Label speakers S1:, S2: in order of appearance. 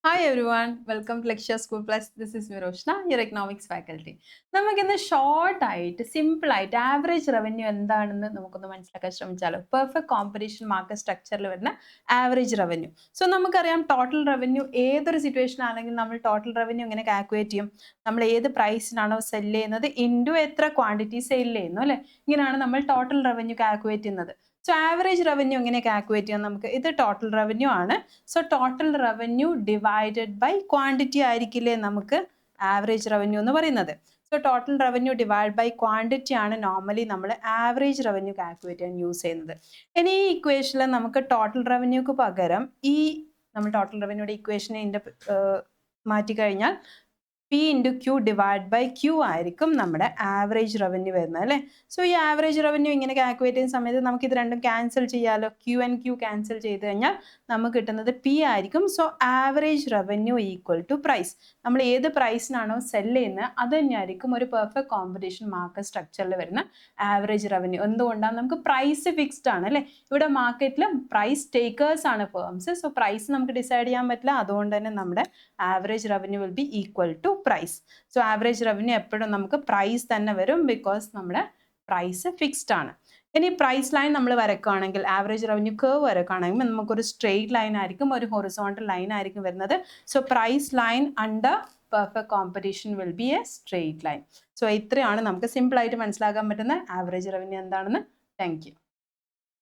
S1: Hi everyone, welcome to Lecture School Plus. This is Miroshna, your economics faculty. നമുക്കിന്ന് short ആയിട്ട് simple ആയിട്ട് average revenue എന്താണെന്ന് നമുക്കൊന്ന് മനസ്സിലാക്കാൻ ശ്രമിച്ചാലോ. പെർഫെക്റ്റ് കോമ്പറ്റീഷൻ മാർക്കറ്റ് സ്ട്രക്ചറിൽ വരുന്ന ആവറേജ് റവന്യൂ. സോ നമുക്കറിയാം ടോട്ടൽ റവന്യൂ ഏതൊരു സിറ്റുവേഷൻ ആണെങ്കിലും നമ്മൾ ടോട്ടൽ റവന്യൂ എങ്ങനെ കാൽക്കുലേറ്റ് ചെയ്യും? നമ്മൾ ഏത് പ്രൈസിനാണോ സെല് ചെയ്യുന്നത് ഇൻറ്റു എത്ര ക്വാണ്ടിറ്റി സെയിൽ ചെയ്യുന്നു അല്ലേ? ഇങ്ങനെയാണ് നമ്മൾ ടോട്ടൽ റവന്യൂ കാൽക്കുലേറ്റ് ചെയ്യുന്നത്. സോ ആവറേജ് റവന്യൂ എങ്ങനെ കാൽക്കുലേറ്റ് ചെയ്യാം നമുക്ക്? ഇത് ടോട്ടൽ റവന്യൂ ആണ്. So total revenue divided by quantity ആയിരിക്കില്ലേ നമുക്ക് ആവറേജ് റവന്യൂ എന്ന് പറയുന്നത്. So total revenue divide by quantity ആണ് നോർമലി നമ്മൾ ആവറേജ് റവന്യൂ കാൽക്കുലേറ്റ് ചെയ്യാൻ യൂസ് ചെയ്യുന്നത്. ഇനി ഈ ഇക്വേഷനിൽ നമുക്ക് ടോട്ടൽ റവന്യൂക്ക് പകരം നമ്മൾ ടോട്ടൽ റവന്യൂയുടെ ഇക്വേഷനെ മാറ്റി കഴിഞ്ഞാൽ P into Q divided by Q ആയിരിക്കും നമ്മുടെ ആവറേജ് റവന്യൂ വരുന്നത് അല്ലേ. സോ ഈ ആവറേജ് റവന്യൂ ഇങ്ങനെ കാൽക്കുലേറ്റ് ചെയ്യുന്ന സമയത്ത് നമുക്ക് ഇത് രണ്ടും ക്യാൻസൽ ചെയ്യാമല്ലോ. Q and Q ക്യാൻസൽ ചെയ്ത് കഴിഞ്ഞാൽ നമുക്ക് കിട്ടുന്നത് P ആയിരിക്കും. So average revenue equal to price. നമ്മൾ ഏത് പ്രൈസിനാണോ സെല് ചെയ്യുന്നത് അത് തന്നെയായിരിക്കും ഒരു പെർഫെക്റ്റ് കോമ്പറ്റീഷൻ മാർക്കറ്റ് സ്ട്രക്ചറിൽ വരുന്ന ആവറേജ് റവന്യൂ. എന്തുകൊണ്ടാണ്? നമുക്ക് പ്രൈസ് ഫിക്സ്ഡ് ആണ് അല്ലേ. ഇവിടെ മാർക്കറ്റിൽ പ്രൈസ് ടേക്കേഴ്സ് ആണ് ഫേംസ്. സോ പ്രൈസ് നമുക്ക് ഡിസൈഡ് ചെയ്യാൻ പറ്റില്ല. അതുകൊണ്ട് തന്നെ നമ്മുടെ average revenue will be equal to price. So average revenue എപ്പോഴും നമുക്ക് പ്രൈസ് തന്നെ വരും, ബിക്കോസ് നമ്മുടെ പ്രൈസ് ഫിക്സ്ഡ് ആണ്. ഇനി പ്രൈസ് ലൈൻ നമ്മൾ വരക്കുകയാണെങ്കിൽ, ആവറേജ് റവന്യൂ കർവ് വരക്കുകയാണെങ്കിൽ നമുക്കൊരു സ്ട്രെയിറ്റ് ലൈൻ ആയിരിക്കും, ഒരു ഹൊറിസോണ്ടൽ ലൈൻ ആയിരിക്കും വരുന്നത്. So price line under perfect competition will be a straight line. So ഇത്രയാണ് നമുക്ക് സിമ്പിൾ ആയിട്ട് മനസ്സിലാക്കാൻ പറ്റുന്ന ആവറേജ് റവന്യൂ എന്താണെന്ന്. Thank U.